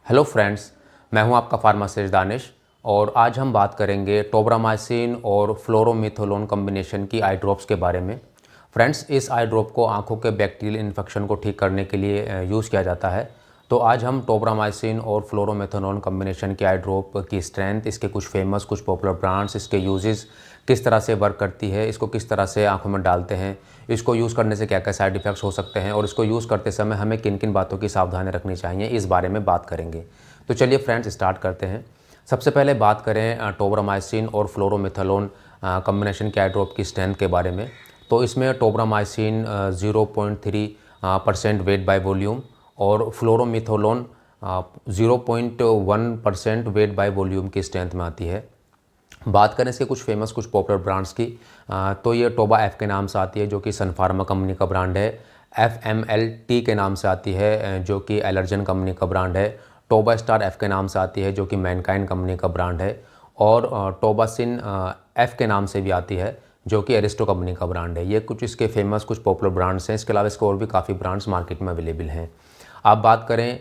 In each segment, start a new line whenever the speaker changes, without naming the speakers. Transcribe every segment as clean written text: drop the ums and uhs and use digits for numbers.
Hello friends, मैं हूं आपका फार्मासिस्ट दानिश और आज हम बात करेंगे टोब्रामाइसिन और फ्लोरोमिथोलोन कॉम्बिनेशन की आई ड्रॉप्स के बारे में। फ्रेंड्स, इस आई ड्रॉप को आंखों के बैक्टीरियल इन्फेक्शन को ठीक करने के लिए यूज़ किया जाता है। तो आज हम टोब्रामाइसिन और फ्लोरोमिथोलोन कॉम्बिनेशन की आई ड्रॉप की स्ट्रेंथ, इसके कुछ फेमस कुछ पॉपुलर ब्रांड्स, इसके यूजेस, किस तरह से वर्क करती है, इसको किस तरह से आंखों में डालते हैं, इसको यूज़ करने से क्या क्या साइड इफ़ेक्ट्स हो सकते हैं और इसको यूज़ करते समय हमें किन किन बातों की सावधानी रखनी चाहिए, इस बारे में बात करेंगे। तो चलिए फ्रेंड्स, स्टार्ट करते हैं। सबसे पहले बात करें टोब्रामाइसिन और फ्लोरोमिथोलोन कॉम्बिनेशन के आई ड्रॉप की स्ट्रेंथ के बारे में। तो इसमें टोब्रामाइसिन 0.3% वेट बाय वॉल्यूम और फ्लोरोमिथोलोन 0.1% वेट बाय वॉल्यूम की स्ट्रेंथ में आती है। बात करें इसके कुछ फेमस कुछ पॉपुलर ब्रांड्स की, तो ये टोबा एफ के नाम से आती है जो कि सन फार्मा कंपनी का ब्रांड है। FMLT के नाम से आती है जो कि एलर्जन कंपनी का ब्रांड है। टोबा स्टार एफ के नाम से आती है जो कि मैनकाइंड कंपनी का ब्रांड है। और टोबासिन एफ के नाम से भी आती है जो कि एरिस्टो कंपनी का ब्रांड है। ये कुछ इसके फेमस कुछ पॉपुलर ब्रांड्स हैं। इसके अलावा इसके और भी काफ़ी ब्रांड्स मार्केट में अवेलेबल हैं। आप बात करें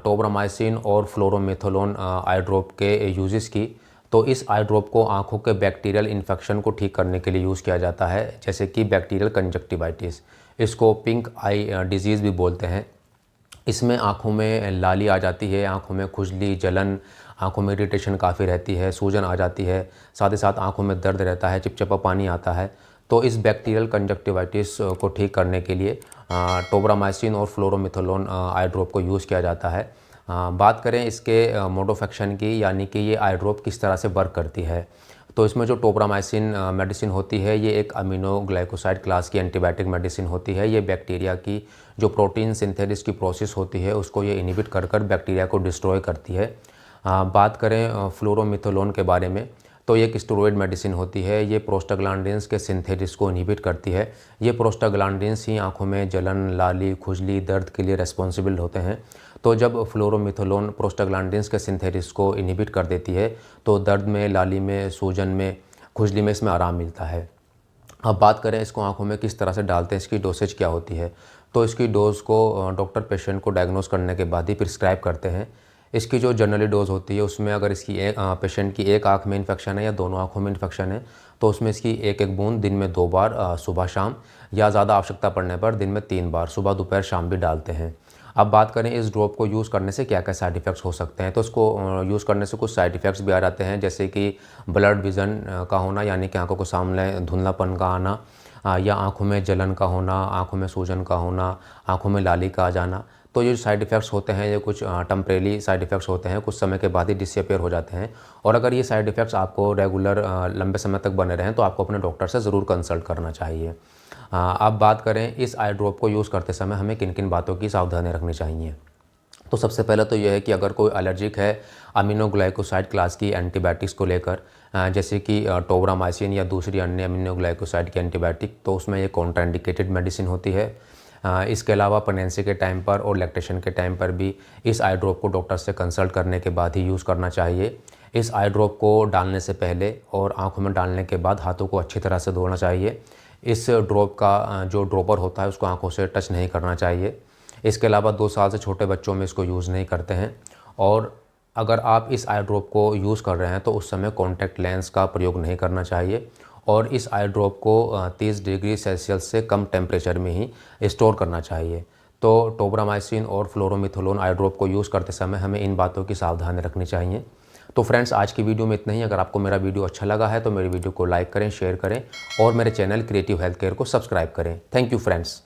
टोब्रामाइसिन और फ्लोरोमिथोलोन आई ड्रॉप के यूजेस की, तो इस आई ड्रॉप को आंखों के बैक्टीरियल इन्फेक्शन को ठीक करने के लिए यूज़ किया जाता है, जैसे कि बैक्टीरियल कंजक्टिवाइटिस। इसको पिंक आई डिजीज़ भी बोलते हैं। इसमें आँखों में लाली आ जाती है, आँखों में खुजली, जलन, आँखों में इरिटेशन काफ़ी रहती है, सूजन आ जाती है, साथ ही साथ आँखों में दर्द रहता है, चिपचिपा पानी आता है। तो इस बैक्टीरियल कंजक्टिवाइटिस को ठीक करने के लिए टोब्रामाइसिन और फ्लोरोमिथोलोन आई ड्रॉप को यूज़ किया जाता है। बात करें इसके मोड ऑफ एक्शन की, यानी कि ये आई ड्रॉप किस तरह से वर्क करती है, तो इसमें जो टोब्रामाइसिन मेडिसिन होती है ये एक अमीनो ग्लाइकोसाइड क्लास की एंटीबायोटिक मेडिसिन होती है। ये बैक्टीरिया की जो प्रोटीन सिंथेसिस की प्रोसेस होती है उसको ये इनहिबिट कर बैक्टीरिया को डिस्ट्रॉय करती है। बात करें फ्लोरोमिथोलोन के बारे में, तो ये एक स्टेरॉइड मेडिसिन होती है। ये प्रोस्टाग्लैंडिन्स के सिंथेसिस को इनहिबिट करती है। ये प्रोस्टाग्लैंडिन्स ही आंखों में जलन, लाली, खुजली, दर्द के लिए रेस्पॉन्सिबल होते हैं। तो जब फ्लोरोमिथोलोन प्रोस्टाग्लैंडिन्स के सिंथेसिस को इनहिबिट कर देती है तो दर्द में, लाली में, सूजन में, खुजली में इसमें आराम मिलता है। अब बात करें इसको आंखों में किस तरह से डालते हैं, इसकी डोसेज क्या होती है, तो इसकी डोज़ को डॉक्टर पेशेंट को डायग्नोस करने के बाद ही प्रिस्क्राइब करते हैं। इसकी जो जनरली डोज़ होती है उसमें अगर इसकी पेशेंट की एक आँख में इन्फेक्शन है या दोनों आँखों में इन्फेक्शन है तो उसमें इसकी एक एक बूंद दिन में 2 बार सुबह शाम, या ज़्यादा आवश्यकता पड़ने पर दिन में 3 बार सुबह, दोपहर, शाम भी डालते हैं। अब बात करें इस ड्रॉप को यूज़ करने से क्या क्या साइड इफ़ेक्ट्स हो सकते हैं, तो इसको यूज़ करने से कुछ साइड इफ़ेक्ट्स भी आ जाते हैं, जैसे कि ब्लड विज़न का होना, यानी कि आंखों के सामने धुंधलापन का आना, या आंखों में जलन का होना, आंखों में सूजन का होना, आंखों में लाली का आ जाना। तो ये जो साइड इफ़ेक्ट्स होते हैं ये कुछ टेम्परेरी साइड इफ़ेक्ट्स होते हैं, कुछ समय के बाद ही डिसअपीयर हो जाते हैं। और अगर ये साइड इफ़ेक्ट्स आपको रेगुलर लंबे समय तक बने रहें तो आपको अपने डॉक्टर से ज़रूर कंसल्ट करना चाहिए। अब बात करें इस आई ड्रॉप को यूज़ करते समय हमें किन किन बातों की सावधानी रखनी चाहिए। तो सबसे पहले तो यह है कि अगर कोई एलर्जिक है अमीनो ग्लाइकोसाइड क्लास की एंटीबायोटिक्स को लेकर, जैसे कि टोब्रामाइसिन या दूसरी अन्य अमीनो ग्लाइकोसाइड की एंटीबायोटिक, तो उसमें ये कॉन्ट्राइंडिकेटेड मेडिसिन होती है। इसके अलावा प्रेगनेंसी के टाइम पर और लैक्टेशन के टाइम पर भी इस आई ड्रॉप को डॉक्टर से कंसल्ट करने के बाद ही यूज़ करना चाहिए। इस आई ड्रॉप को डालने से पहले और आँखों में डालने के बाद हाथों को अच्छी तरह से धोना चाहिए। इस ड्रॉप का जो ड्रॉपर होता है उसको आँखों से टच नहीं करना चाहिए। इसके अलावा 2 साल से छोटे बच्चों में इसको यूज़ नहीं करते हैं। और अगर आप इस आई ड्रॉप को यूज़ कर रहे हैं तो उस समय कॉन्टैक्ट लेंस का प्रयोग नहीं करना चाहिए। और इस आई ड्रॉप को 30 डिग्री सेल्सियस से कम टेम्परेचर में ही स्टोर करना चाहिए। तो टोब्रामाइसिन और फ्लोरोमिथोलोन आई ड्रॉप को यूज़ करते समय हमें इन बातों की सावधानी रखनी चाहिए। तो फ्रेंड्स, आज की वीडियो में इतना ही। अगर आपको मेरा वीडियो अच्छा लगा है तो मेरी वीडियो को लाइक करें, शेयर करें और मेरे चैनल क्रिएटिव हेल्थ केयर को सब्सक्राइब करें। Thank you friends.